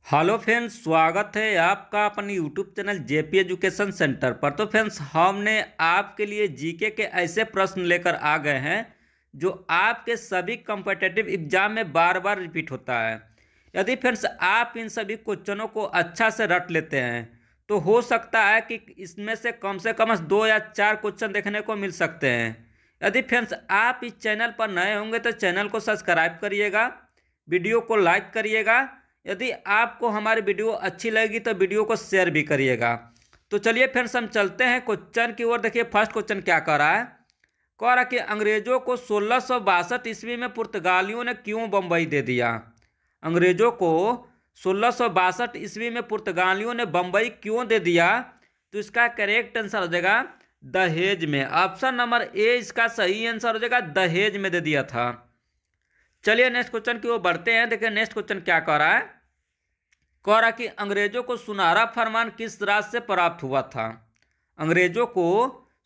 Hello friends, स्वागत है आपका अपने YouTube channel JP education centre पर। तो फ्रेंड्स, हमने आपके लिए जीके के ऐसे प्रश्न लेकर आ गए हैं जो आपके सभी कॉम्पिटिटिव एग्जाम में बार बार रिपीट होता है। यदि फ्रेंड्स आप इन सभी क्वेश्चनों को अच्छा से रट लेते हैं तो हो सकता है कि इसमें से कम 2 या 4 क्वेश्चन देखने को मिल सकते हैं। यदि फ्रेंड्स आप इस चैनल पर नए होंगे तो चैनल को सब्सक्राइब करिएगा, वीडियो को लाइक करिएगा। यदि आपको हमारी वीडियो अच्छी लगेगी तो वीडियो को शेयर भी करिएगा। तो चलिए फ्रेंड्स, हम चलते हैं क्वेश्चन की ओर। देखिए फर्स्ट क्वेश्चन क्या कह रहा है। कह रहा कि अंग्रेजों को 1662 ईस्वी में पुर्तगालियों ने क्यों बम्बई दे दिया। अंग्रेजों को 1662 ईस्वी में पुर्तगालियों ने बम्बई क्यों दे दिया। तो इसका करेक्ट आंसर हो जाएगा दहेज में। ऑप्शन नंबर ए इसका सही आंसर हो जाएगा, दहेज में दे दिया था। चलिए नेक्स्ट क्वेश्चन की ओर बढ़ते हैं। देखिए नेक्स्ट क्वेश्चन क्या कह रहा है। कह रहा कि अंग्रेजों को सुनहरा फरमान किस राज्य से प्राप्त हुआ था। अंग्रेजों को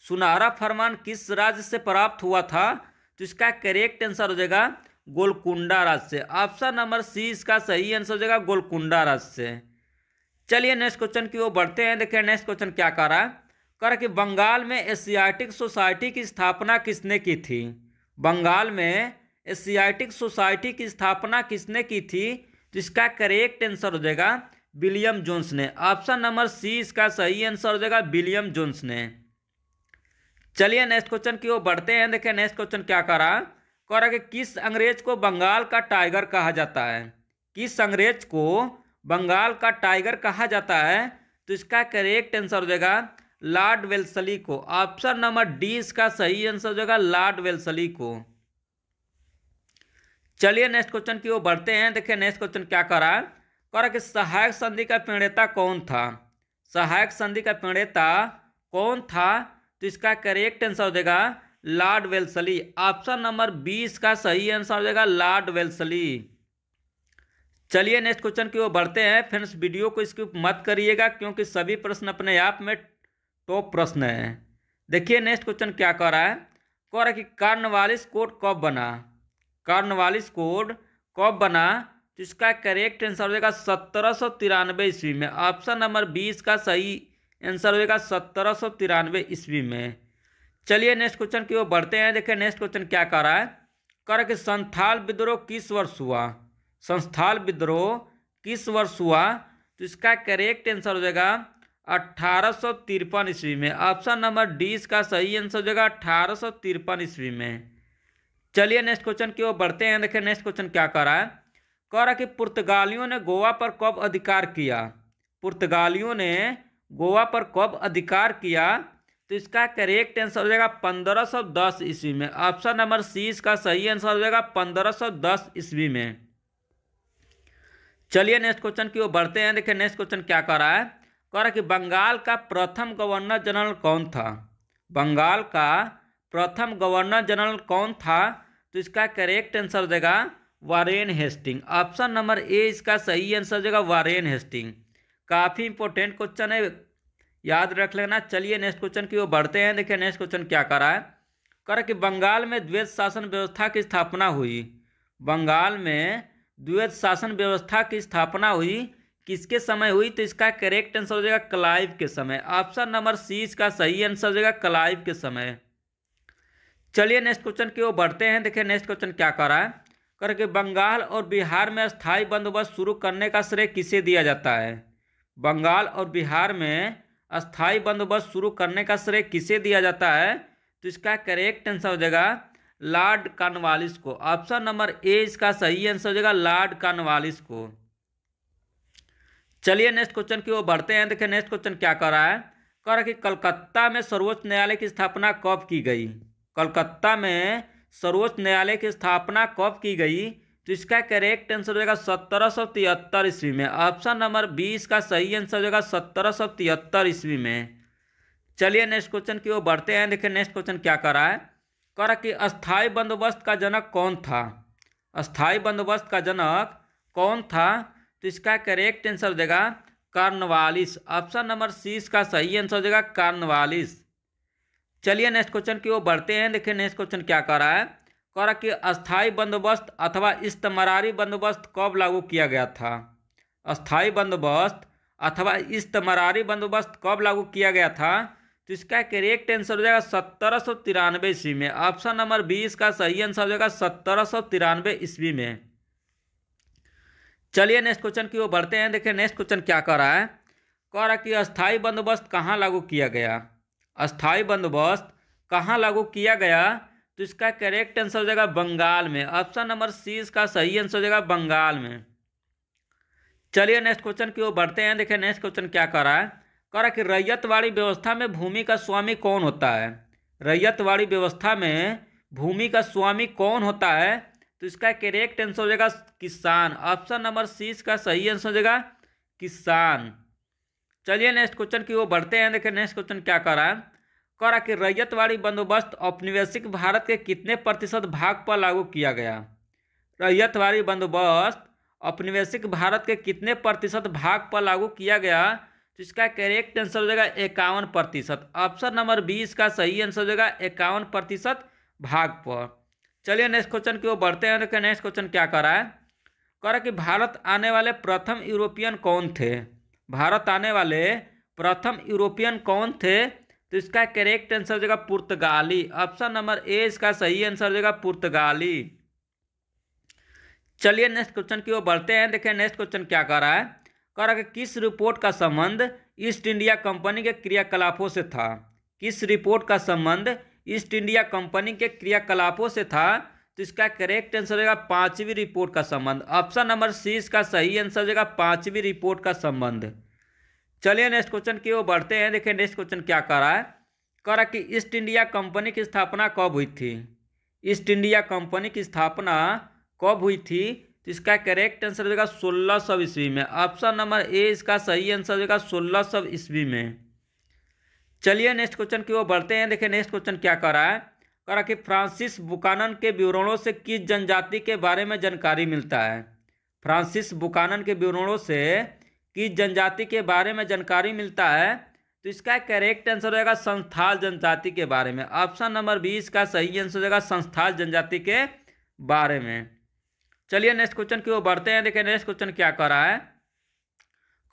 सुनहरा फरमान किस राज्य से प्राप्त हुआ था। तो इसका करेक्ट आंसर हो जाएगा गोलकुंडा राज्य से। ऑप्शन नंबर सी इसका सही आंसर हो जाएगा, गोलकुंडा राज्य से। चलिए नेक्स्ट क्वेश्चन की ओर बढ़ते हैं। देखिए नेक्स्ट क्वेश्चन क्या कह रहा है। कह रहा कि बंगाल में एशियाटिक सोसाइटी की स्थापना किसने की थी। बंगाल में एशियाटिक सोसाइटी की स्थापना किसने की थी। तो इसका करेक्ट आंसर हो जाएगा विलियम जोन्स ने। ऑप्शन नंबर सी इसका सही आंसर हो जाएगा, विलियम जोन्स ने। चलिए नेक्स्ट क्वेश्चन की ओर बढ़ते हैं। देखिए नेक्स्ट क्वेश्चन क्या कह रहा है। कह रहा कि किस अंग्रेज को बंगाल का टाइगर कहा जाता है। किस अंग्रेज को बंगाल का टाइगर कहा जाता है। तो इसका करेक्ट आंसर हो जाएगा लॉर्ड वेल्सली को। ऑप्शन नंबर डी इसका सही आंसर हो जाएगा, लॉर्ड वेल्सली को। चलिए नेक्स्ट क्वेश्चन की ओर बढ़ते हैं। देखिए नेक्स्ट क्वेश्चन क्या कह रहा है। कह रहा कि सहायक संधि का प्रणेता कौन था। सहायक संधि का प्रणेता कौन था। तो इसका करेक्ट आंसर हो जाएगा लॉर्ड वेल्सली। ऑप्शन नंबर 20 का सही आंसर हो जाएगा, लॉर्ड वेल्सली। चलिए नेक्स्ट क्वेश्चन की ओर बढ़ते हैं। फ्रेंड्स वीडियो को स्किप मत करिएगा क्योंकि सभी प्रश्न अपने आप में टॉप प्रश्न है। देखिए नेक्स्ट क्वेश्चन क्या कह रहा है। कह रहा कि कॉर्नवालिस कोड कब बना। कॉर्नवालिस कोड कब बना। तो इसका करेक्ट आंसर हो जाएगा 1793 ईस्वी में। ऑप्शन नंबर 20 का सही आंसर हो जाएगा 1793 ईस्वी में। चलिए नेक्स्ट क्वेश्चन की ओर बढ़ते हैं। देखिए नेक्स्ट क्वेश्चन क्या कह रहा है। कह रहा कि संथाल विद्रोह किस वर्ष हुआ। संथाल विद्रोह किस वर्ष हुआ। तो इसका करेक्ट आंसर हो जाएगा 1853 ईस्वी में। ऑप्शन नंबर डी इसका सही आंसर हो जाएगा 1853 ईस्वी में। चलिए नेक्स्ट क्वेश्चन की ओर बढ़ते हैं। देखिए नेक्स्ट क्वेश्चन क्या कह रहा है। कह रहा कि पुर्तगालियों ने गोवा पर कब अधिकार किया। पुर्तगालियों ने गोवा पर कब अधिकार किया। तो इसका करेक्ट आंसर हो जाएगा 1510 ईस्वी में। ऑप्शन नंबर सी इसका सही आंसर हो जाएगा 1510 ईस्वी में। चलिए नेक्स्ट क्वेश्चन की ओर बढ़ते हैं। देखिए नेक्स्ट क्वेश्चन क्या कह रहा है। कह रहा कि बंगाल का प्रथम गवर्नर जनरल कौन था। बंगाल का प्रथम गवर्नर जनरल कौन था। तो इसका करेक्ट आंसर हो जाएगा Warren Hasting. Option number A इसका सही आंसर हो जाएगा वारेन हेस्टिंग। काफ़ी इंपॉर्टेंट क्वेश्चन है, याद रख लेना। चलिए नेक्स्ट क्वेश्चन की ओर बढ़ते हैं। देखिए नेक्स्ट क्वेश्चन क्या कर रहा है। कह रहा कि बंगाल में द्वैध शासन व्यवस्था की स्थापना हुई। बंगाल में द्वैध शासन व्यवस्था की स्थापना हुई किसके समय हुई। तो इसका करेक्ट आंसर हो जाएगा क्लाइव के समय। ऑप्शन नंबर सी इसका सही आंसर हो जाएगा क्लाइव के समय। चलिए नेक्स्ट क्वेश्चन की ओर बढ़ते हैं। देखिए नेक्स्ट क्वेश्चन क्या कर रहा है। कह रहा कि बंगाल और बिहार में अस्थायी बंदोबस्त शुरू करने का श्रेय किसे दिया जाता है। बंगाल और बिहार में अस्थायी बंदोबस्त शुरू करने का श्रेय किसे दिया जाता है। तो इसका करेक्ट आंसर हो जाएगा लॉर्ड कॉर्नवालिस को। ऑप्शन नंबर ए इसका सही आंसर हो जाएगा, लॉर्ड कॉर्नवालिस को। चलिए नेक्स्ट क्वेश्चन की ओर बढ़ते हैं। देखिए नेक्स्ट क्वेश्चन क्या कर रहा है। कह रहा कि कलकत्ता में सर्वोच्च न्यायालय की स्थापना कब की गई। कलकत्ता में सर्वोच्च न्यायालय की स्थापना कब की गई। तो इसका करेक्ट आंसर हो जाएगा 1773 ईस्वी में। ऑप्शन नंबर 20 का सही आंसर हो जाएगा 1773 ईस्वी में। चलिए नेक्स्ट क्वेश्चन की ओर बढ़ते हैं। देखिए नेक्स्ट क्वेश्चन क्या कर रहा है। कह रहा कि अस्थायी बंदोबस्त का जनक कौन था। अस्थायी बंदोबस्त का जनक कौन था। तो इसका करेक्ट आंसर हो जाएगा कॉर्नवालिस। ऑप्शन नंबर सी इसका सही आंसर हो जाएगा कॉर्नवालिस। चलिए नेक्स्ट क्वेश्चन की ओर बढ़ते हैं। देखिए नेक्स्ट क्वेश्चन क्या कर रहा है। कह रहा कि अस्थायी बंदोबस्त अथवा इस्तमरारी बंदोबस्त कब लागू किया गया था। अस्थाई बंदोबस्त अथवा इस्तमरारी बंदोबस्त कब लागू किया गया था? तो इसका करेक्ट आंसर हो जाएगा 1793 ईस्वी में। ऑप्शन नंबर 20 का सही आंसर हो जाएगा 1793 ईस्वी में। चलिए नेक्स्ट क्वेश्चन की ओर बढ़ते हैं। देखिए नेक्स्ट क्वेश्चन क्या कर रहा है, कह रहा कि अस्थाई बंदोबस्त कहाँ लागू किया गया? अस्थाई बंदोबस्त कहाँ लागू किया गया? तो इसका करेक्ट आंसर हो जाएगा बंगाल में। ऑप्शन नंबर सी इसका सही आंसर हो जाएगा बंगाल में। चलिए नेक्स्ट क्वेश्चन की ओर बढ़ते हैं। देखिए नेक्स्ट क्वेश्चन क्या कर रहा है, कह रहा कि रैयतवाड़ी व्यवस्था में भूमि का स्वामी कौन होता है? रैयतवाड़ी व्यवस्था में भूमि का स्वामी कौन होता है? तो इसका करेक्ट आंसर हो जाएगा किसान। ऑप्शन नंबर सी इसका सही आंसर हो जाएगा किसान। चलिए नेक्स्ट क्वेश्चन की ओर बढ़ते हैं। देखिए नेक्स्ट क्वेश्चन क्या कर रहा है, कह रहा कि रैयतवाड़ी बंदोबस्त औपनिवेशिक भारत के कितने प्रतिशत भाग पर लागू किया गया? रैयतवाड़ी बंदोबस्त औपनिवेशिक भारत के कितने प्रतिशत भाग पर लागू किया गया? तो इसका करेक्ट आंसर हो जाएगा 51%। ऑप्शन नंबर 20 का सही आंसर हो जाएगा 51% भाग पर। चलिए नेक्स्ट क्वेश्चन की ओर बढ़ते हैं। देखिए नेक्स्ट क्वेश्चन क्या कर रहा है, कह रहा कि भारत आने वाले प्रथम यूरोपियन कौन थे? भारत आने वाले प्रथम यूरोपियन कौन थे? तो इसका करेक्ट आंसर हो जाएगा पुर्तगाली। ऑप्शन नंबर ए इसका सही आंसर हो जाएगा पुर्तगाली। चलिए नेक्स्ट क्वेश्चन की ओर बढ़ते हैं। देखिए नेक्स्ट क्वेश्चन क्या कर रहा है, कह रहा कि किस रिपोर्ट का संबंध ईस्ट इंडिया कंपनी के क्रियाकलापों से था? किस रिपोर्ट का संबंध ईस्ट इंडिया कंपनी के क्रियाकलापों से था? तो इसका करेक्ट आंसर होगा पांचवी रिपोर्ट का संबंध। ऑप्शन नंबर सी इसका सही आंसर हो जाएगा पांचवी रिपोर्ट का संबंध। चलिए नेक्स्ट क्वेश्चन की ओर बढ़ते हैं। देखिए नेक्स्ट क्वेश्चन क्या कर रहा है, कह रहा कि ईस्ट इंडिया कंपनी की स्थापना कब हुई थी? ईस्ट इंडिया कंपनी की स्थापना कब हुई थी? तो इसका करेक्ट आंसर हो जाएगा 1600 ईस्वी में। ऑप्शन नंबर ए इसका सही आंसर हो जाएगा 1600 ईस्वी में। चलिए नेक्स्ट क्वेश्चन की ओर बढ़ते हैं। देखिए नेक्स्ट क्वेश्चन क्या कर रहा है, कह रहा कि फ्रांसिस बुकानन के विवरणों से किस जनजाति के बारे में जानकारी मिलता है? फ्रांसिस बुकानन के विवरणों से किस जनजाति के बारे में जानकारी मिलता है? तो इसका करेक्ट आंसर हो जाएगा संथाल जनजाति के बारे में। ऑप्शन नंबर 20 का सही आंसर हो जाएगा संथाल जनजाति के बारे में। चलिए नेक्स्ट क्वेश्चन की ओर बढ़ते हैं। देखिए नेक्स्ट क्वेश्चन क्या कर रहा है,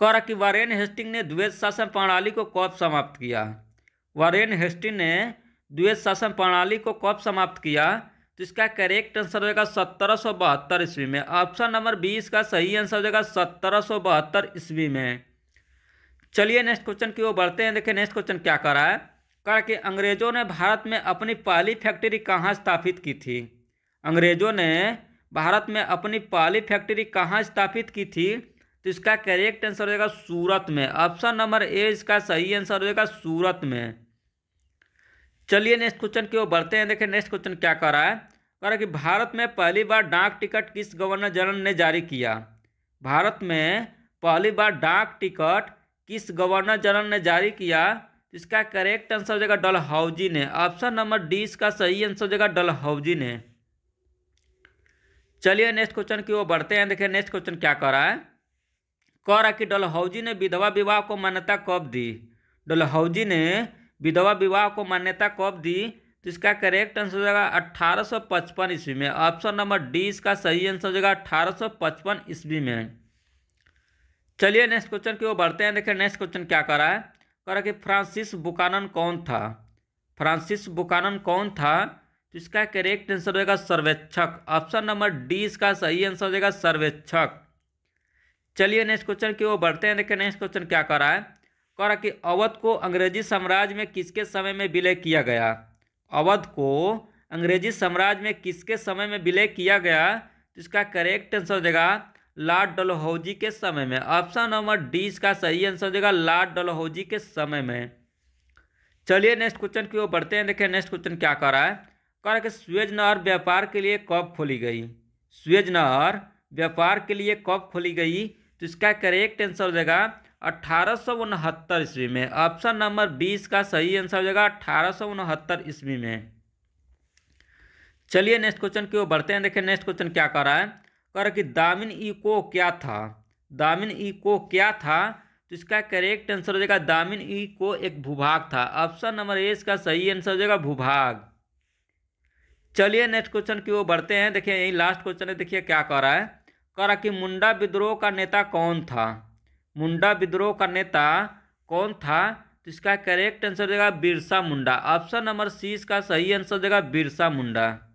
कह रहा कि वारेन हेस्टिंग ने द्वैत शासन प्रणाली को कब समाप्त किया? वारेन हेस्टिंग ने द्वैत शासन प्रणाली को कब समाप्त किया? तो इसका करेक्ट आंसर हो जाएगा 1772 ईस्वी में। ऑप्शन नंबर 20 का सही आंसर हो जाएगा 1772 ईस्वी में। चलिए नेक्स्ट क्वेश्चन की ओर बढ़ते हैं। देखिए नेक्स्ट क्वेश्चन क्या कर रहा है, कह रहा कि अंग्रेजों ने भारत में अपनी पहली फैक्ट्री कहाँ स्थापित की थी? अंग्रेजों ने भारत में अपनी पहली फैक्ट्री कहाँ स्थापित की थी? तो इसका करेक्ट आंसर हो जाएगा सूरत में। ऑप्शन नंबर ए इसका सही आंसर हो जाएगा सूरत में। चलिए नेक्स्ट क्वेश्चन की ओर बढ़ते हैं। देखिए नेक्स्ट क्वेश्चन क्या कर रहा है, कह रहा कि भारत में पहली बार डाक टिकट किस गवर्नर जनरल ने जारी किया? भारत में पहली बार डाक टिकट किस गवर्नर जनरल ने जारी किया? इसका करेक्ट आंसर हो जाएगा डलहौजी ने। ऑप्शन नंबर डी इसका सही आंसर हो जाएगा डलहौजी ने। चलिए नेक्स्ट क्वेश्चन की ओर बढ़ते हैं। देखिए नेक्स्ट क्वेश्चन क्या कर रहा है, कह रहा कि डलहौजी ने विधवा विवाह को मान्यता कब दी? डलहौजी ने विधवा विवाह को मान्यता कब दी? तो इसका करेक्ट आंसर हो जाएगा 1855 ईस्वी में। ऑप्शन नंबर डी इसका सही आंसर हो जाएगा 1855 ईस्वी में। चलिए नेक्स्ट क्वेश्चन की ओर बढ़ते हैं। देखिए नेक्स्ट क्वेश्चन क्या कर रहा है, कह रहा कि फ्रांसिस बुकानन कौन था? फ्रांसिस बुकानन कौन था? तो इसका करेक्ट आंसर हो जाएगा सर्वेक्षक। ऑप्शन नंबर डी इसका सही आंसर हो जाएगा सर्वेक्षक। चलिए नेक्स्ट क्वेश्चन की ओर बढ़ते हैं। देखिए नेक्स्ट क्वेश्चन क्या कर रहा है, कह रहा कि अवध को अंग्रेजी साम्राज्य में किसके समय में विलय किया गया? अवध को अंग्रेजी साम्राज्य में किसके समय में विलय किया गया? तो इसका करेक्ट आंसर हो जाएगा लॉर्ड डलहौजी के समय में। ऑप्शन नंबर डी इसका सही आंसर हो जाएगा लॉर्ड डलहौजी के समय में। चलिए नेक्स्ट क्वेश्चन की ओर बढ़ते हैं। देखिए नेक्स्ट क्वेश्चन क्या कर रहा है, कह रहा कि सुएज नहर व्यापार के लिए कब खोली गई? सुएज नहर व्यापार के लिए कब खोली गई? तो इसका करेक्ट आंसर हो जाएगा 1869 ईस्वी में। ऑप्शन नंबर 20 का सही आंसर हो जाएगा 1869 ईस्वी में। चलिए नेक्स्ट क्वेश्चन की ओर बढ़ते हैं। देखिए नेक्स्ट क्वेश्चन क्या कर रहा है, कह रहा कि दामिन इको क्या था? दामिन इको क्या था? तो इसका करेक्ट आंसर हो जाएगा दामिन इको एक भूभाग था। ऑप्शन नंबर ए इसका सही आंसर हो जाएगा भूभाग। चलिए नेक्स्ट क्वेश्चन की ओर बढ़ते हैं। देखिए यही लास्ट क्वेश्चन है। देखिए क्या कर रहा है, करा कि मुंडा विद्रोह का नेता कौन था। मुंडा विद्रोह का नेता कौन था, तो इसका करेक्ट आंसर देगा Birsa Munda. Option number C इसका सही आंसर देगा बिरसा मुंडा।